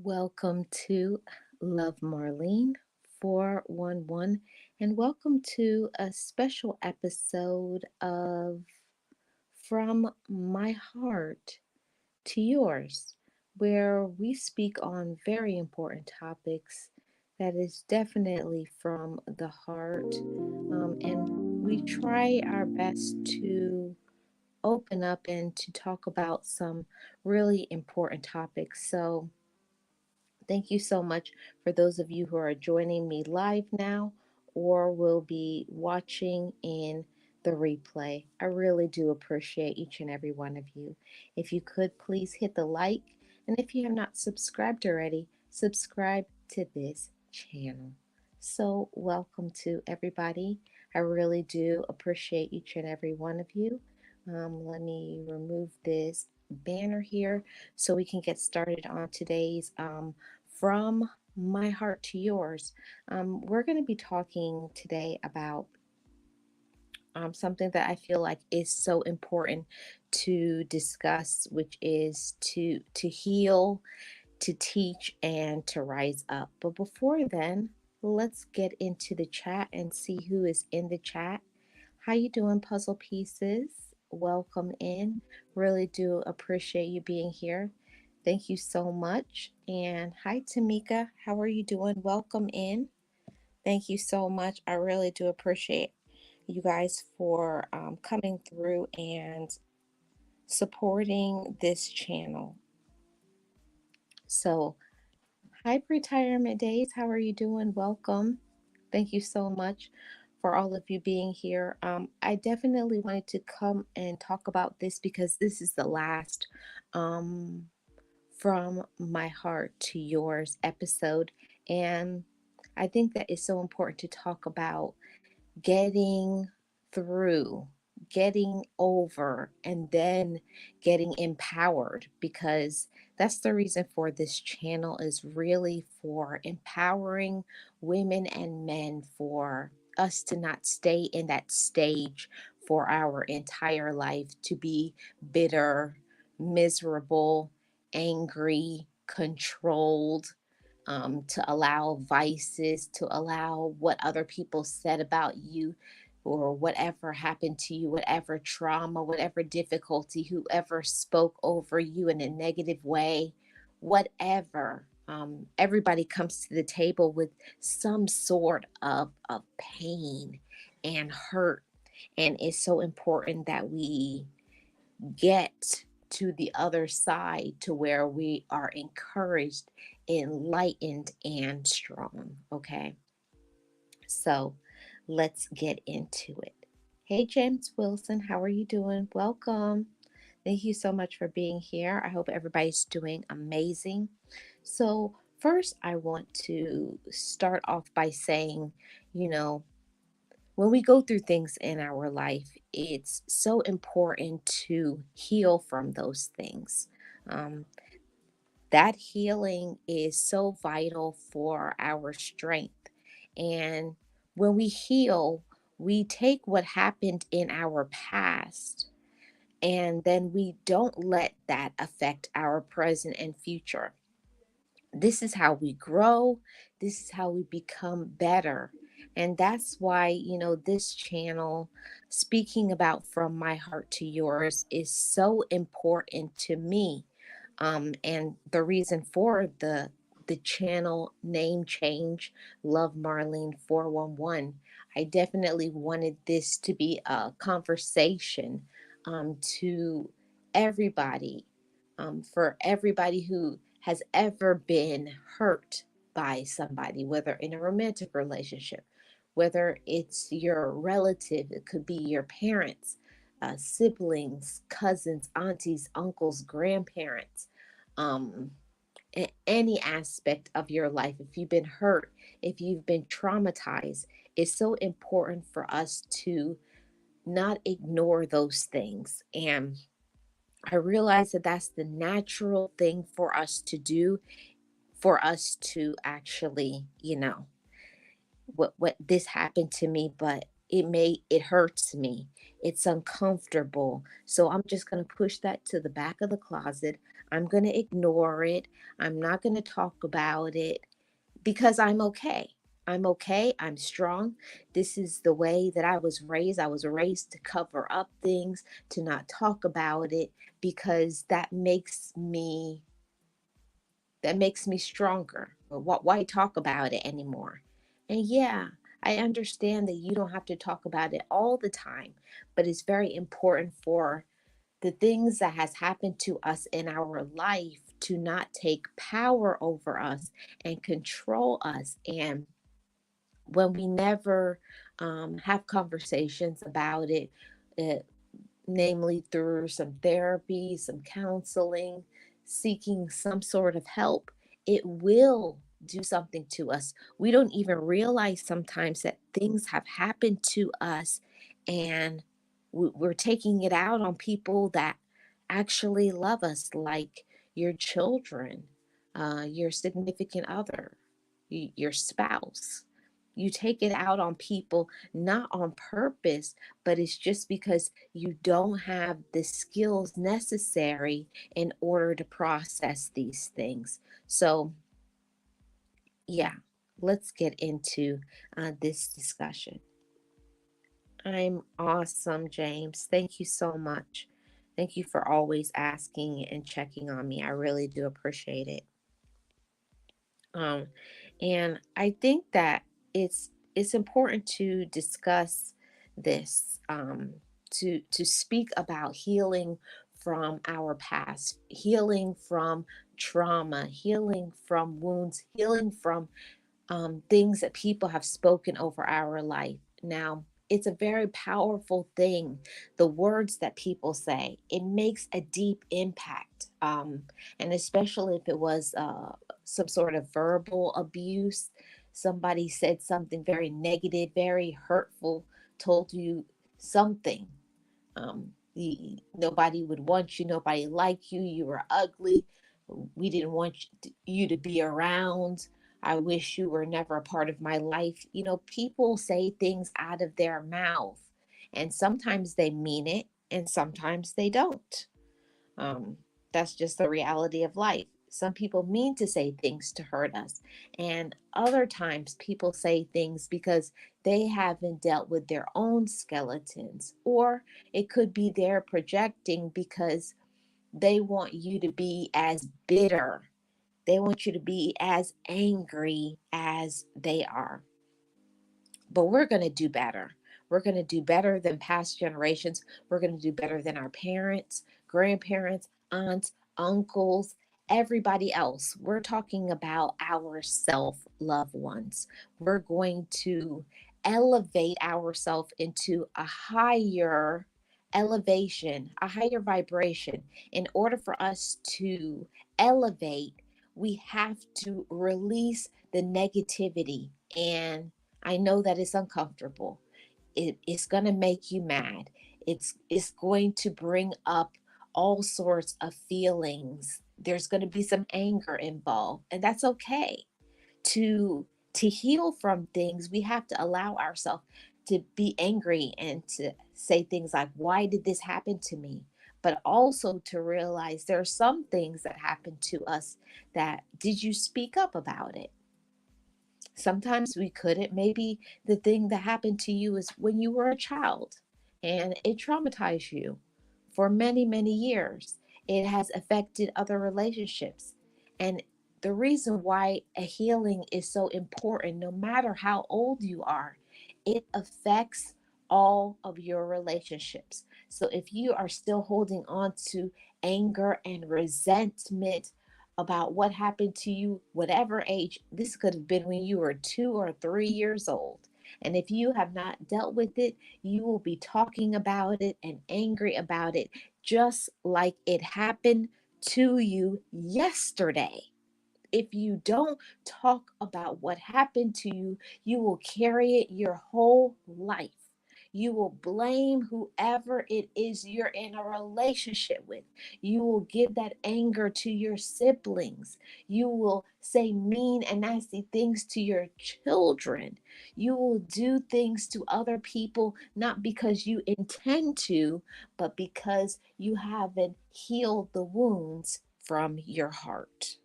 Welcome to Love Marlene 411, and welcome to a special episode of From My Heart to Yours, where we speak on very important topics that is definitely from the heart, and we try our best to open up and to talk about some really important topics. So, thank you so much for those of you who are joining me live now or will be watching in the replay. I really do appreciate each and every one of you. If you could please hit the like, and if you have not subscribed already, subscribe to this channel. So, welcome to everybody. I really do appreciate each and every one of you. Let me remove this banner here so we can get started on today's from my heart to yours. We're going to be talking today about something that I feel like is so important to discuss, which is to heal, to teach, and to rise up. But before then, let's get into the chat and see who is in the chat. How you doing, puzzle pieces? Welcome in. Really do appreciate you being here. Thank you so much. And hi, Tamika. How are you doing? Welcome in. Thank you so much. I really do appreciate you guys for coming through and supporting this channel. So, hi, Retirement Days. How are you doing? Welcome. Thank you so much for all of you being here. I definitely wanted to come and talk about this because this is the last um, From My Heart to Yours episode. And I think that it's so important to talk about getting through, getting over, and then getting empowered, because that's the reason for this channel, is really for empowering women and men, for us to not stay in that stage for our entire life, to be bitter, miserable, angry, controlled, to allow vices, to allow what other people said about you or whatever happened to you, whatever trauma, whatever difficulty, whoever spoke over you in a negative way, whatever. Everybody comes to the table with some sort of pain and hurt. And it's so important that we get to the other side to where we are encouraged, enlightened, and strong. Okay. So let's get into it. Hey, James Wilson, how are you doing? Welcome. Thank you so much for being here. I hope everybody's doing amazing. So, first, I want to start off by saying, you know, when we go through things in our life, it's so important to heal from those things. Um, that healing is so vital for our strength. And when we heal, we take what happened in our past and then we don't let that affect our present and future. This is how we grow. This is how we become better. And that's why, this channel, speaking about From My Heart to Yours, is so important to me. And the reason for the channel name change, Love Marlene 411, I definitely wanted this to be a conversation to everybody, for everybody who has ever been hurt by somebody, whether in a romantic relationship, whether it's your relative, it could be your parents, siblings, cousins, aunties, uncles, grandparents, um, any aspect of your life. If you've been hurt, if you've been traumatized, it's so important for us to not ignore those things. And I realize that that's the natural thing for us to do, for us to actually, what this happened to me, but it hurts me. It's uncomfortable. So I'm just going to push that to the back of the closet. I'm going to ignore it. I'm not going to talk about it because I'm okay. I'm okay. I'm strong. This is the way that I was raised. I was raised to cover up things, to not talk about it because that makes me stronger. Why talk about it anymore? And yeah, I understand that you don't have to talk about it all the time, but it's very important for the things that has happened to us in our life to not take power over us and control us. And when we never have conversations about it, uh, namely through some therapy, some counseling, seeking some sort of help, it will do something to us. We don't even realize sometimes that things have happened to us and we're taking it out on people that actually love us, like your children, your significant other, your spouse. You take it out on people not on purpose, but it's just because you don't have the skills necessary in order to process these things. So, yeah, let's get into this discussion. I'm awesome, James. Thank you so much. Thank you for always asking and checking on me. I really do appreciate it. Um, and I think that it's important to discuss this, to speak about healing from our past, healing from trauma, healing from wounds, healing from things that people have spoken over our life. Now, it's a very powerful thing. The words that people say, it makes a deep impact. And especially if it was some sort of verbal abuse, somebody said something very negative, very hurtful, told you something. Nobody would want you, nobody liked you, you were ugly, we didn't want you to be around, I wish you were never a part of my life. People say things out of their mouth, and sometimes they mean it and sometimes they don't. um, that's just the reality of life. Some people mean to say things to hurt us, and other times people say things because they haven't dealt with their own skeletons, or it could be they're projecting because they want you to be as bitter. They want you to be as angry as they are. But we're going to do better. We're going to do better than past generations. We're going to do better than our parents, grandparents, aunts, uncles, everybody else. We're talking about our self loved ones. We're going to elevate ourselves into a higher elevation, a higher vibration. In order for us to elevate, we have to release the negativity. And I know that it's uncomfortable. It's going to make you mad. It's going to bring up all sorts of feelings. There's going to be some anger involved, and that's okay. To heal from things, we have to allow ourselves to be angry and to say things like, "Why did this happen to me?" But also to realize there are some things that happen to us that did you speak up about it? Sometimes we couldn't. Maybe the thing that happened to you is when you were a child and it traumatized you for many, many years. It has affected other relationships. And the reason why a healing is so important, no matter how old you are, it affects all of your relationships. So if you are still holding on to anger and resentment about what happened to you, whatever age, this could have been when you were 2 or 3 years old. And if you have not dealt with it, you will be talking about it and angry about it, just like it happened to you yesterday. If you don't talk about what happened to you, you will carry it your whole life. You will blame whoever it is you're in a relationship with. You will give that anger to your siblings. You will say mean and nasty things to your children. You will do things to other people not because you intend to, but because you haven't healed the wounds from your heart.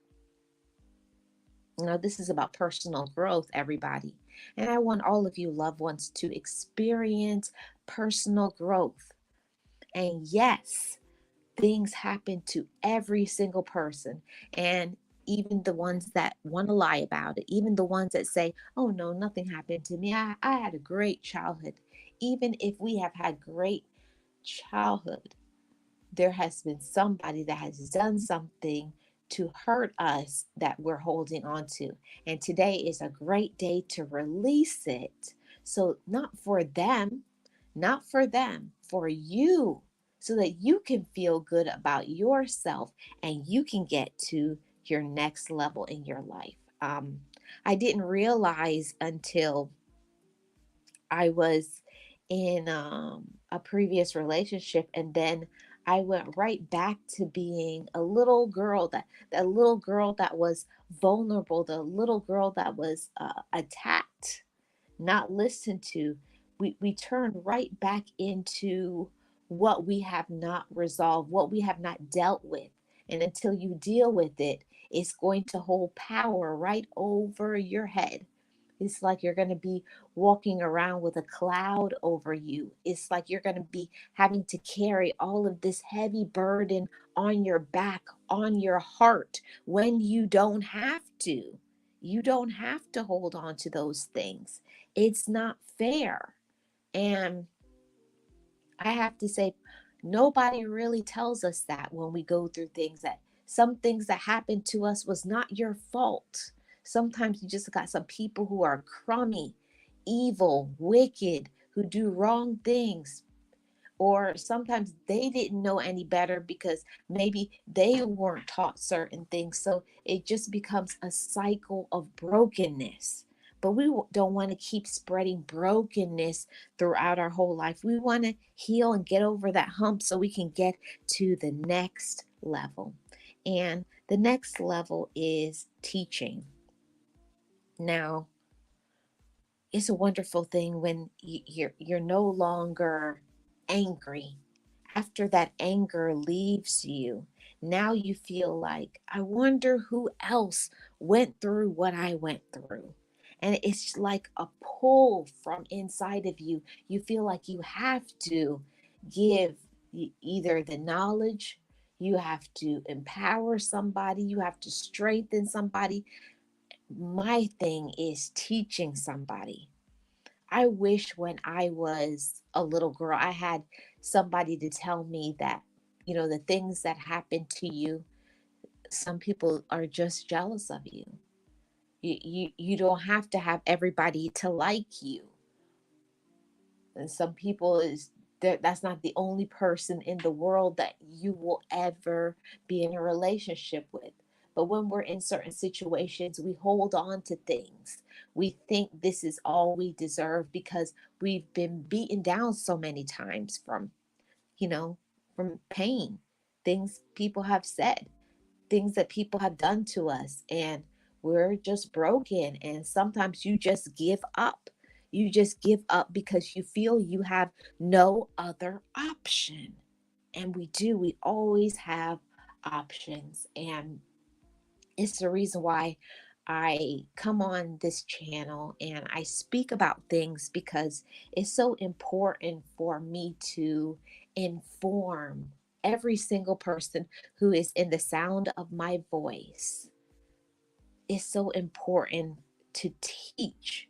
Now, this is about personal growth, everybody. And I want all of you loved ones to experience personal growth. And yes, things happen to every single person. And even the ones that want to lie about it, even the ones that say, oh no, nothing happened to me. I had a great childhood. Even if we have had great childhood, there has been somebody that has done something to hurt us that we're holding on to. And today is a great day to release it. So, not for them, not for them, for you, so that you can feel good about yourself and you can get to your next level in your life. I didn't realize until I was in a previous relationship, and then I went right back to being a little girl, that little girl that was vulnerable, the little girl that was attacked, not listened to. We turn right back into what we have not resolved, what we have not dealt with. And until you deal with it, it's going to hold power right over your head. It's like you're going to be walking around with a cloud over you. It's like you're going to be having to carry all of this heavy burden on your back, on your heart, when you don't have to. You don't have to hold on to those things. It's not fair. And I have to say, nobody really tells us that when we go through things, that some things that happened to us was not your fault. Sometimes you just got some people who are crummy, evil, wicked, who do wrong things, or sometimes they didn't know any better because maybe they weren't taught certain things. So it just becomes a cycle of brokenness. But we don't want to keep spreading brokenness throughout our whole life. We want to heal and get over that hump so we can get to the next level. And the next level is teaching. Now, it's a wonderful thing when you're no longer angry. After that anger leaves you, now you feel like, I wonder who else went through what I went through. And it's like a pull from inside of you. You feel like you have to give either the knowledge, you have to empower somebody, you have to strengthen somebody. My thing is teaching somebody. I wish when I was a little girl, I had somebody to tell me that, the things that happen to you, some people are just jealous of you. You don't have to have everybody to like you. And some people is that's not the only person in the world that you will ever be in a relationship with. But when we're in certain situations, we hold on to things. We think this is all we deserve because we've been beaten down so many times you know, from pain, things people have said, things that people have done to us, and we're just broken. And sometimes you just give up. You just give up because you feel you have no other option. And we do, we always have options. And it's the reason why I come on this channel and I speak about things, because it's so important for me to inform every single person who is in the sound of my voice. It's so important to teach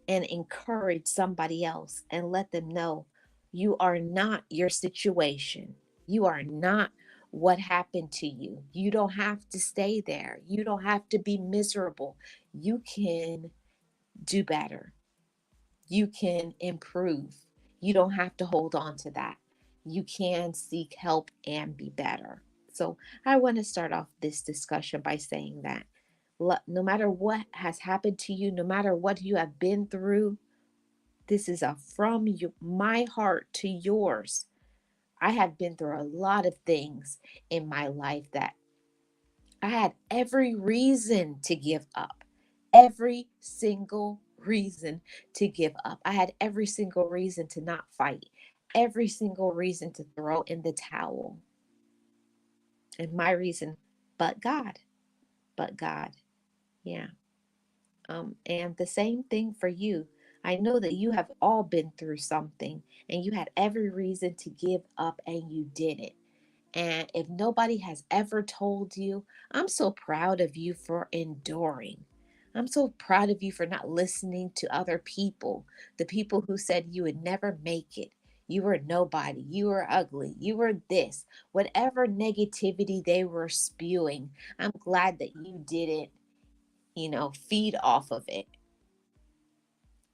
and encourage somebody else and let them know you are not your situation. You are not what happened to you. You don't have to stay there. You don't have to be miserable. You can do better. You can improve. You don't have to hold on to that. You can seek help and be better. So, I want to start off this discussion by saying that no matter what has happened to you, no matter what you have been through, this is a from you, my heart to yours. I have been through a lot of things in my life that I had every reason to give up. Every single reason to give up. I had every single reason to not fight. Every single reason to throw in the towel. And my reason, but God, but God. Yeah. And the same thing for you. I know that you have all been through something and you had every reason to give up and you did it. And if nobody has ever told you, I'm so proud of you for enduring. I'm so proud of you for not listening to other people, the people who said you would never make it. You were nobody. You were ugly. You were this. Whatever negativity they were spewing, I'm glad that you didn't, feed off of it.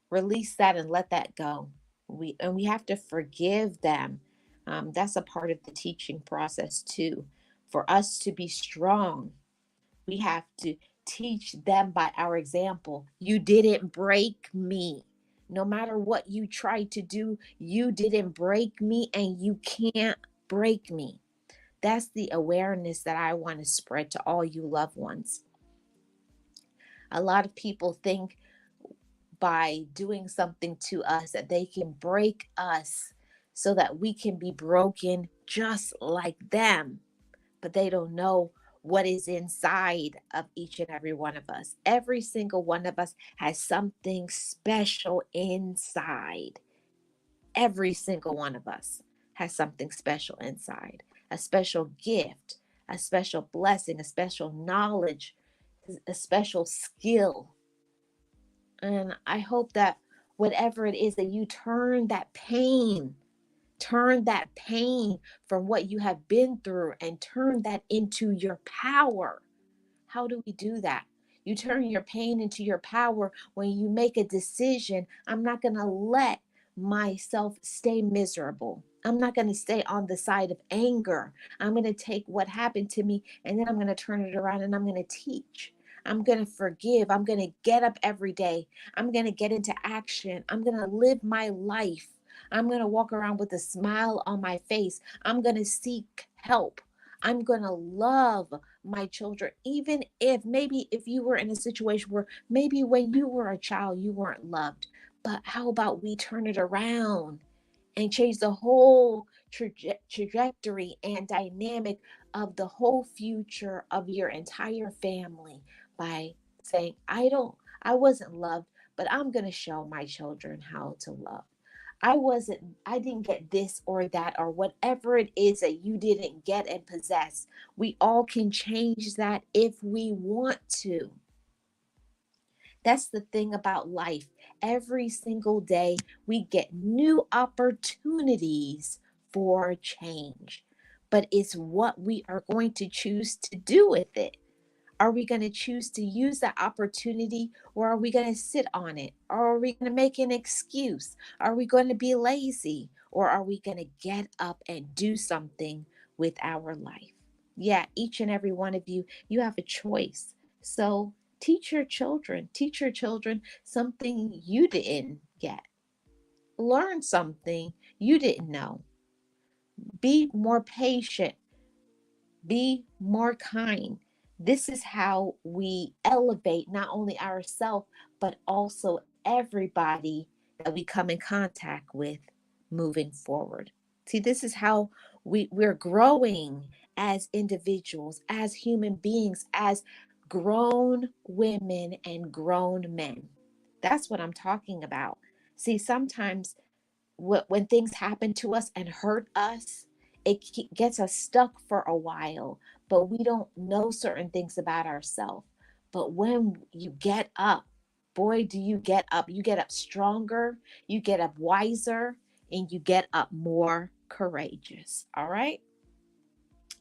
Release that and let that go. We have to forgive them. That's a part of the teaching process too. For us to be strong, we have to teach them by our example. You didn't break me. No matter what you tried to do, you didn't break me and you can't break me. That's the awareness that I want to spread to all you loved ones. A lot of people think by doing something to us that they can break us so that we can be broken just like them. But they don't know what is inside of each and every one of us. Every single one of us has something special inside. Every single one of us has something special inside, a special gift, a special blessing, a special knowledge, a special skill. And I hope that whatever it is that you turn that pain from what you have been through and turn that into your power. How do we do that? You turn your pain into your power when you make a decision. I'm not going to let myself stay miserable. I'm not going to stay on the side of anger. I'm going to take what happened to me and then I'm going to turn it around and I'm going to teach. I'm going to forgive. I'm going to get up every day. I'm going to get into action. I'm going to live my life. I'm going to walk around with a smile on my face. I'm going to seek help. I'm going to love my children, even if you were in a situation where maybe when you were a child, you weren't loved. But how about we turn it around and change the whole trajectory and dynamic of the whole future of your entire family by saying, I wasn't loved, but I'm going to show my children how to love. I didn't get this or that or whatever it is that you didn't get and possess. We all can change that if we want to. That's the thing about life. Every single day, we get new opportunities for change, but it's what we are going to choose to do with it. Are we going to choose to use that opportunity or are we going to sit on it? Or are we going to make an excuse? Are we going to be lazy? Or are we going to get up and do something with our life? Yeah, each and every one of you, you have a choice. So teach your children something you didn't get. Learn something you didn't know. Be more patient. Be more kind. This is how we elevate not only ourselves, but also everybody that we come in contact with moving forward. See, this is how we're growing as individuals, as human beings, as grown women and grown men. That's what I'm talking about. See, sometimes when things happen to us and hurt us, it gets us stuck for a while, but we don't know certain things about ourselves. But when you get up, boy, do you get up. You get up stronger, you get up wiser, and you get up more courageous. All right.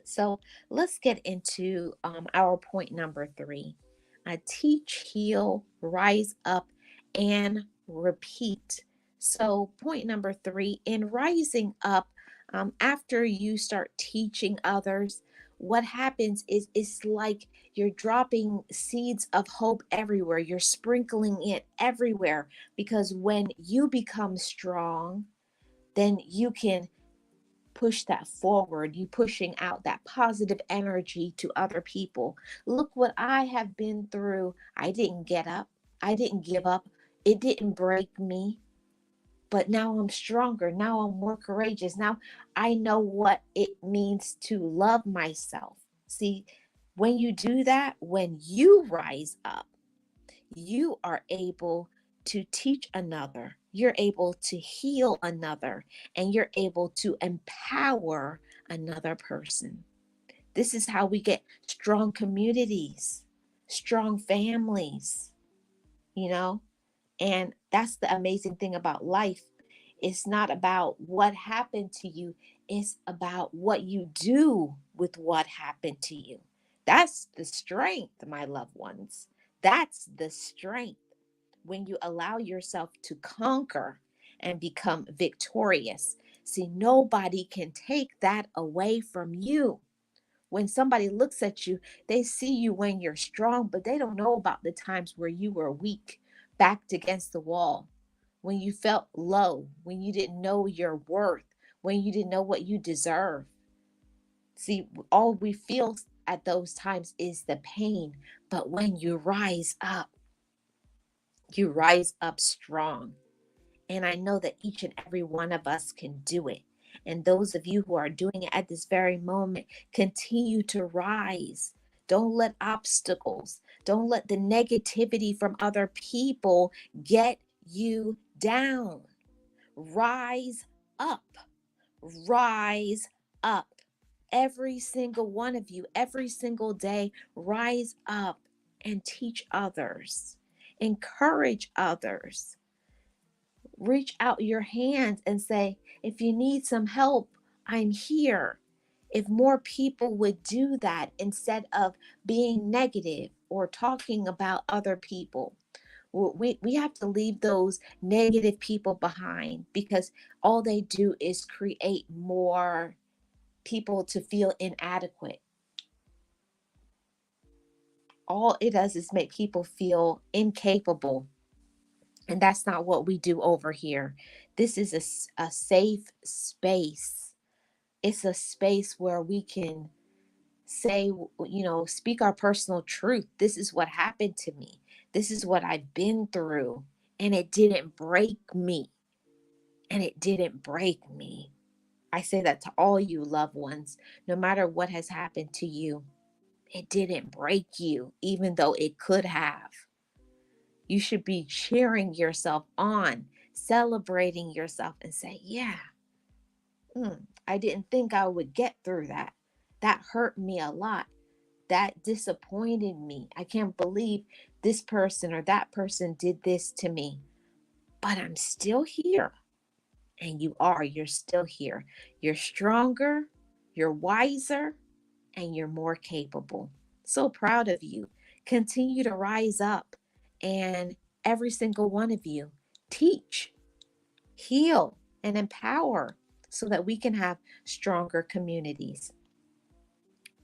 So let's get into our point number three. Teach, heal, rise up, and repeat. So, point number three, in rising up, after you start teaching others, what happens is it's like you're dropping seeds of hope everywhere. You're sprinkling it everywhere because when you become strong, then you can push that forward, you pushing out that positive energy to other people. Look what I have been through. I didn't get up, I didn't give up, it didn't break me, but now I'm stronger, now I'm more courageous, now I know what it means to love myself. See, when you do that, when you rise up, you are able to teach another, you're able to heal another, and you're able to empower another person. This is how we get strong communities, strong families, you know? And that's the amazing thing about life. It's not about what happened to you, it's about what you do with what happened to you. That's the strength, my loved ones. That's the strength when you allow yourself to conquer and become victorious. See, nobody can take that away from you. When somebody looks at you, they see you when you're strong, but they don't know about the times where you were weak, backed against the wall, when you felt low, when you didn't know your worth, when you didn't know what you deserve. See, all we feel at those times is the pain, but when you rise up strong. And I know that each and every one of us can do it. And those of you who are doing it at this very moment, continue to rise. Don't let obstacles, don't let the negativity from other people get you down. Rise up, rise up. Every single one of you, every single day, rise up and teach others, encourage others. Reach out your hands and say, if you need some help, I'm here. If more people would do that instead of being negative or talking about other people, we have to leave those negative people behind, because all they do is create more people to feel inadequate. All it does is make people feel incapable. And that's not what we do over here. This is a safe space. It's a space where we can say, speak our personal truth. This is what happened to me. This is what I've been through. And it didn't break me. And it didn't break me. I say that to all you loved ones, no matter what has happened to you. It didn't break you, even though it could have. You should be cheering yourself on, celebrating yourself, and say, yeah, I didn't think I would get through that. That hurt me a lot. That disappointed me. I can't believe this person or that person did this to me. But I'm still here. And you're still here. You're stronger, you're wiser, and you're more capable. So proud of you. Continue to rise up, and every single one of you, teach, heal, and empower so that we can have stronger communities.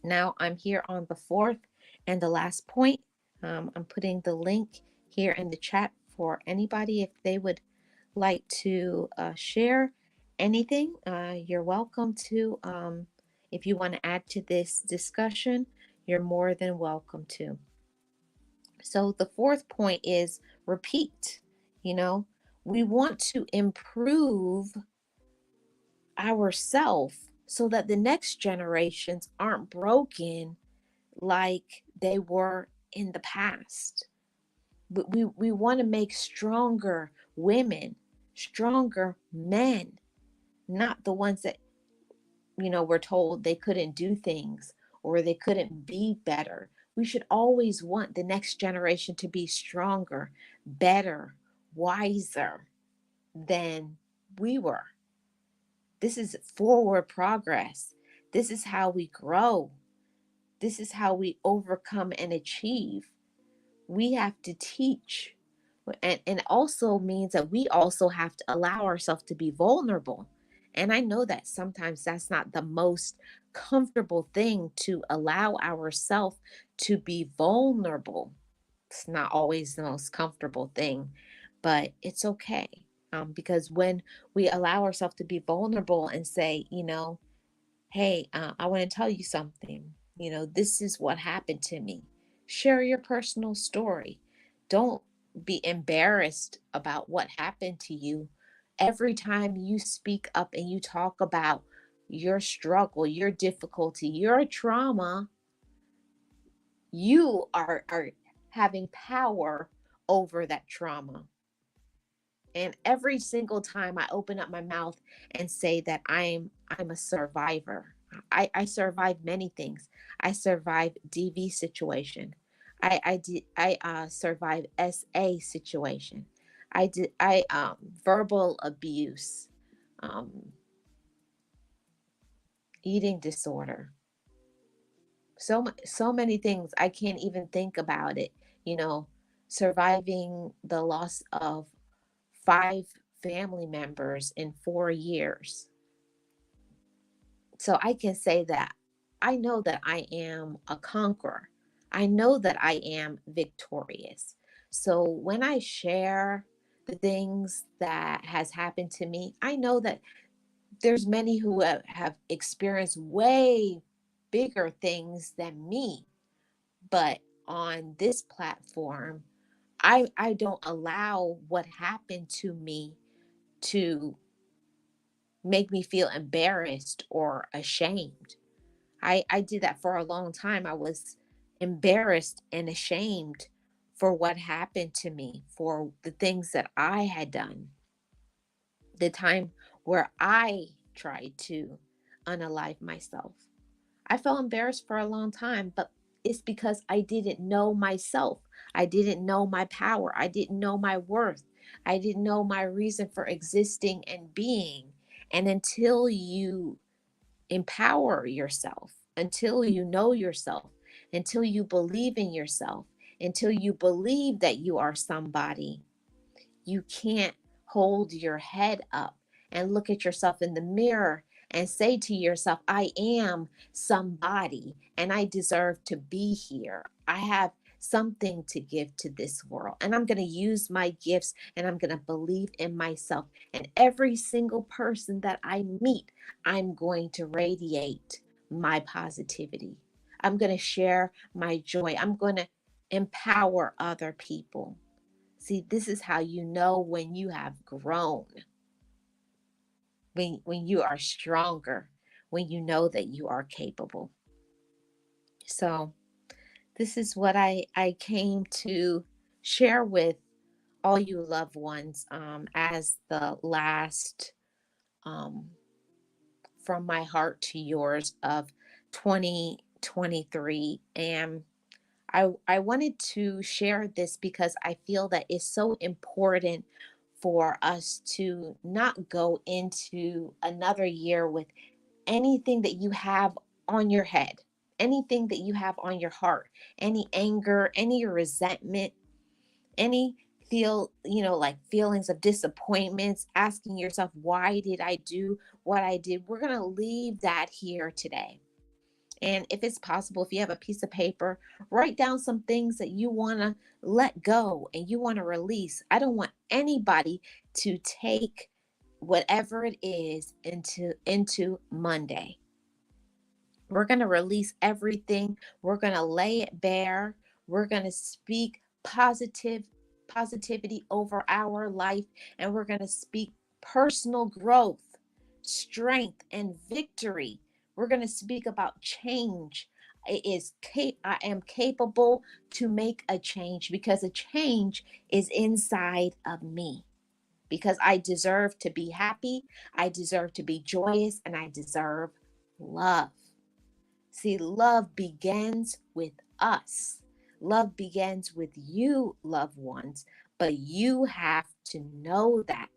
Now, I'm here on the fourth and the last point. I'm putting the link here in the chat for anybody if they would like to share anything. You're welcome to. If you want to add to this discussion, you're more than welcome to. So, the fourth point is repeat. You know, we want to improve ourselves so that the next generations aren't broken like they were in the past. But we want to make stronger women, stronger men, not the ones that, were told they couldn't do things or they couldn't be better. We should always want the next generation to be stronger, better, wiser than we were. This is forward progress. This is how we grow. This is how we overcome and achieve. We have to teach. And it also means that we also have to allow ourselves to be vulnerable. And I know that sometimes that's not the most comfortable thing, to allow ourselves to be vulnerable. It's not always the most comfortable thing, but it's okay. Because when we allow ourselves to be vulnerable and say, hey, I want to tell you something. This is what happened to me. Share your personal story. Don't be embarrassed about what happened to you. Every time you speak up and you talk about your struggle, your difficulty, your trauma, You are having power over that trauma. And every single time I open up my mouth and say that I'm a survivor, I survived many things. I survived DV situation. I survived SA situation. I verbal abuse, um, eating disorder. So many things I can't even think about it. You know, surviving the loss of 5 family members in 4 years. So I can say that I know that I am a conqueror. I know that I am victorious. So when I share the things that has happened to me, I know that there's many who have experienced way bigger things than me. But on this platform, I don't allow what happened to me to make me feel embarrassed or ashamed. I did that for a long time. I was embarrassed and ashamed for what happened to me, for the things that I had done, the time where I tried to unalive myself. I felt embarrassed for a long time, but it's because I didn't know myself. I didn't know my power. I didn't know my worth. I didn't know my reason for existing and being. And until you empower yourself, until you know yourself, until you believe in yourself, until you believe that you are somebody, you can't hold your head up and look at yourself in the mirror and say to yourself, I am somebody and I deserve to be here. I have something to give to this world, and I'm going to use my gifts, and I'm going to believe in myself. And every single person that I meet, I'm going to radiate my positivity. I'm going to share my joy. I'm going to empower other people. See, this is how you know when you have grown, when you are stronger, when you know that you are capable. So, this is what I came to share with all you loved ones, as the last, um, from my heart to yours of 2023. And I wanted to share this because I feel that it's so important for us to not go into another year with anything that you have on your head, anything that you have on your heart, any anger, any resentment, any like feelings of disappointments, asking yourself, why did I do what I did? We're going to leave that here today. And if it's possible, if you have a piece of paper, write down some things that you want to let go and you want to release. I don't want anybody to take whatever it is into Monday. We're going to release everything. We're going to lay it bare. We're going to speak positivity over our life, and we're going to speak personal growth, strength, and victory. We're going to speak about change. I am capable to make a change because a change is inside of me. Because I deserve to be happy, I deserve to be joyous, and I deserve love. See, love begins with us. Love begins with you, loved ones, but you have to know that.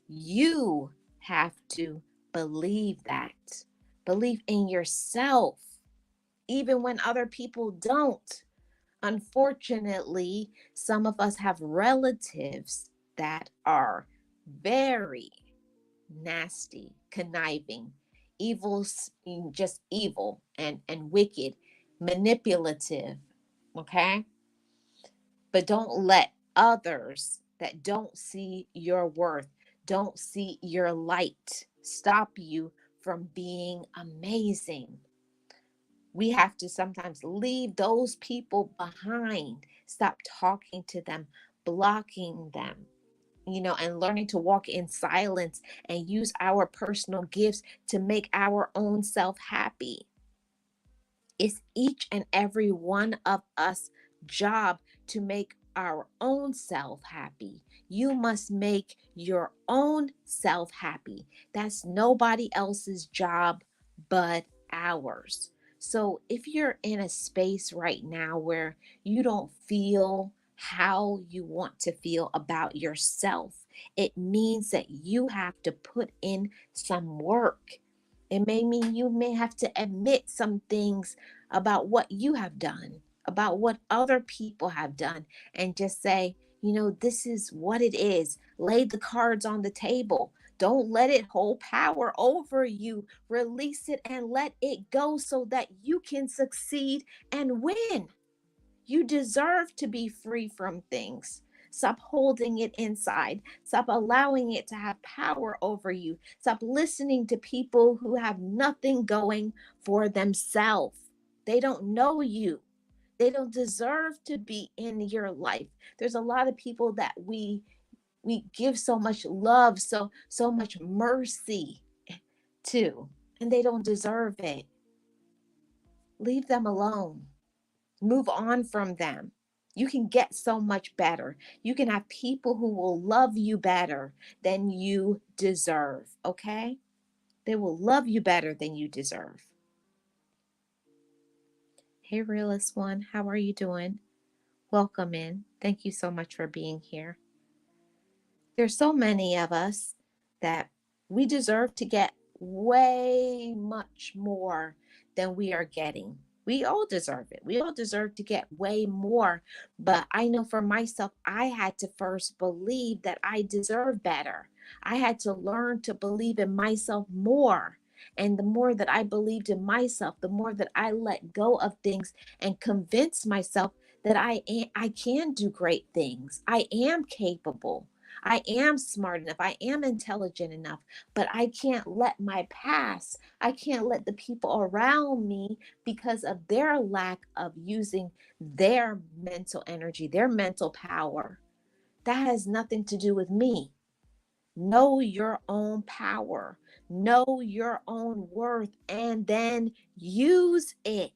You have to believe that. Believe in yourself, even when other people don't. Unfortunately, some of us have relatives that are very nasty, conniving, evil, just evil and wicked, manipulative, okay? But don't let others that don't see your worth, don't see your light, stop you from being amazing. We have to sometimes leave those people behind, stop talking to them, blocking them, and learning to walk in silence and use our personal gifts to make our own self happy. It's each and every one of us job to make our own self happy. You must make your own self happy. That's nobody else's job but ours. So if you're in a space right now where you don't feel how you want to feel about yourself, it means that you have to put in some work. It may mean you may have to admit some things about what you have done, about what other people have done, and just say, this is what it is. Lay the cards on the table. Don't let it hold power over you. Release it and let it go so that you can succeed and win. You deserve to be free from things. Stop holding it inside. Stop allowing it to have power over you. Stop listening to people who have nothing going for themselves. They don't know you. They don't deserve to be in your life. There's a lot of people that we give so much love, so much mercy to, and they don't deserve it. Leave them alone. Move on from them. You can get so much better. You can have people who will love you better than you deserve, okay? They will love you better than you deserve. Hey, realist one, how are you doing? Welcome in. Thank you so much for being here. There's so many of us that we deserve to get way much more than we are getting. We all deserve it. We all deserve to get way more. But I know for myself, I had to first believe that I deserve better. I had to learn to believe in myself more. And the more that I believed in myself, the more that I let go of things and convinced myself that I can do great things. I am capable. I am smart enough. I am intelligent enough, but I can't let my past, I can't let the people around me, because of their lack of using their mental energy, their mental power. That has nothing to do with me. Know your own power, know your own worth, and then use it.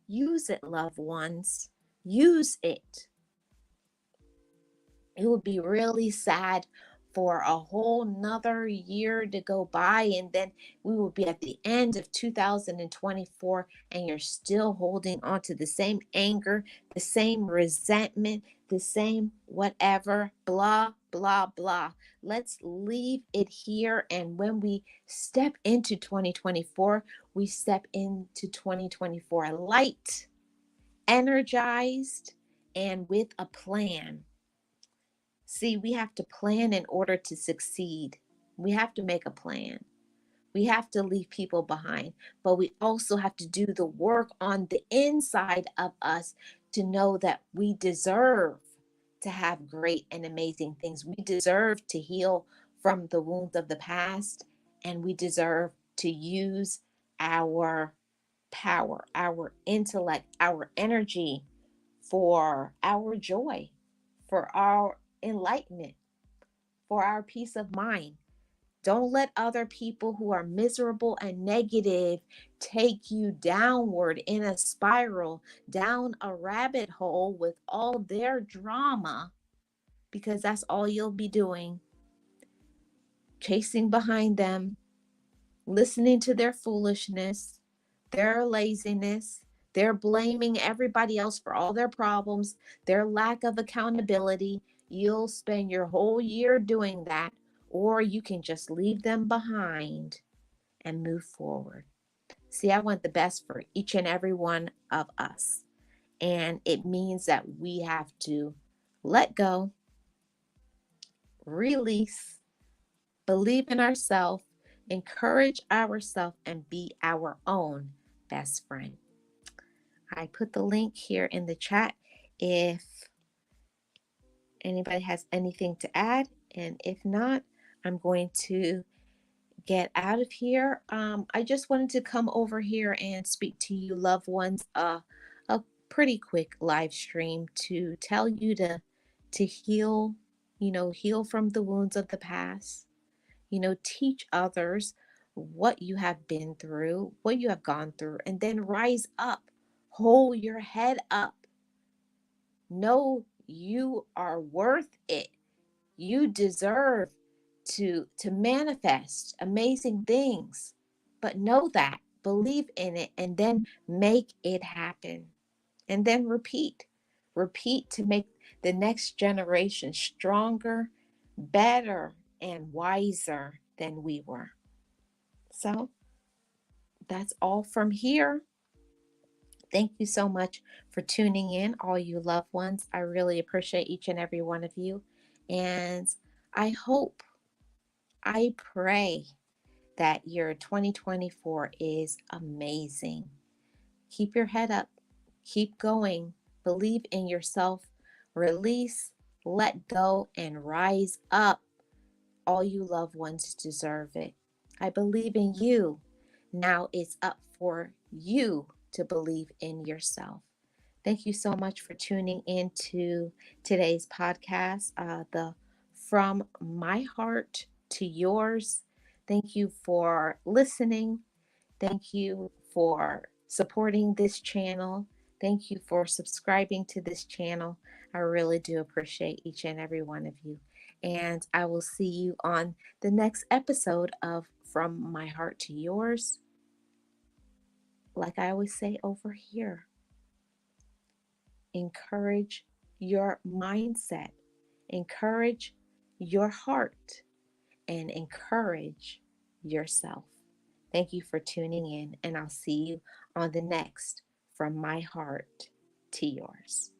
Use it, loved ones. Use it. It would be really sad for a whole nother year to go by, and then we will be at the end of 2024 and you're still holding on to the same anger, the same resentment, the same whatever, blah blah blah. Let's leave it here, and when we step into 2024, we step into 2024 light, energized, and with a plan. See, we have to plan in order to succeed. We have to make a plan. We have to leave people behind, but we also have to do the work on the inside of us to know that we deserve to have great and amazing things. We deserve to heal from the wounds of the past, and we deserve to use our power, our intellect, our energy for our joy, for our enlightenment, for our peace of mind. Don't let other people who are miserable and negative take you downward in a spiral, down a rabbit hole with all their drama, because that's all you'll be doing. Chasing behind them, listening to their foolishness, their laziness. They're blaming everybody else for all their problems, their lack of accountability. You'll spend your whole year doing that, or you can just leave them behind and move forward. See, I want the best for each and every one of us. And it means that we have to let go, release, believe in ourselves, encourage ourselves, and be our own best friend. I put the link here in the chat if anybody has anything to add. And if not, I'm going to get out of here. I just wanted to come over here and speak to you, loved ones, a pretty quick live stream to tell you to heal, heal from the wounds of the past, teach others what you have been through, what you have gone through, and then rise up. Hold your head up. Know you are worth it. You deserve to manifest amazing things. But know that, believe in it, and then make it happen. And then repeat. Repeat to make the next generation stronger, better, and wiser than we were. So that's all from here. Thank you so much for tuning in, all you loved ones. I really appreciate each and every one of you. And I hope, I pray that your 2024 is amazing. Keep your head up, keep going, believe in yourself, release, let go, and rise up. All you loved ones deserve it. I believe in you. Now it's up for you to believe in yourself. Thank you so much for tuning in to today's podcast, the From My Heart to Yours. Thank you for listening. Thank you for supporting this channel. Thank you for subscribing to this channel. I really do appreciate each and every one of you. And I will see you on the next episode of From My Heart to Yours. Like I always say over here, encourage your mindset, encourage your heart, and encourage yourself. Thank you for tuning in, and I'll see you on the next From My Heart to Yours.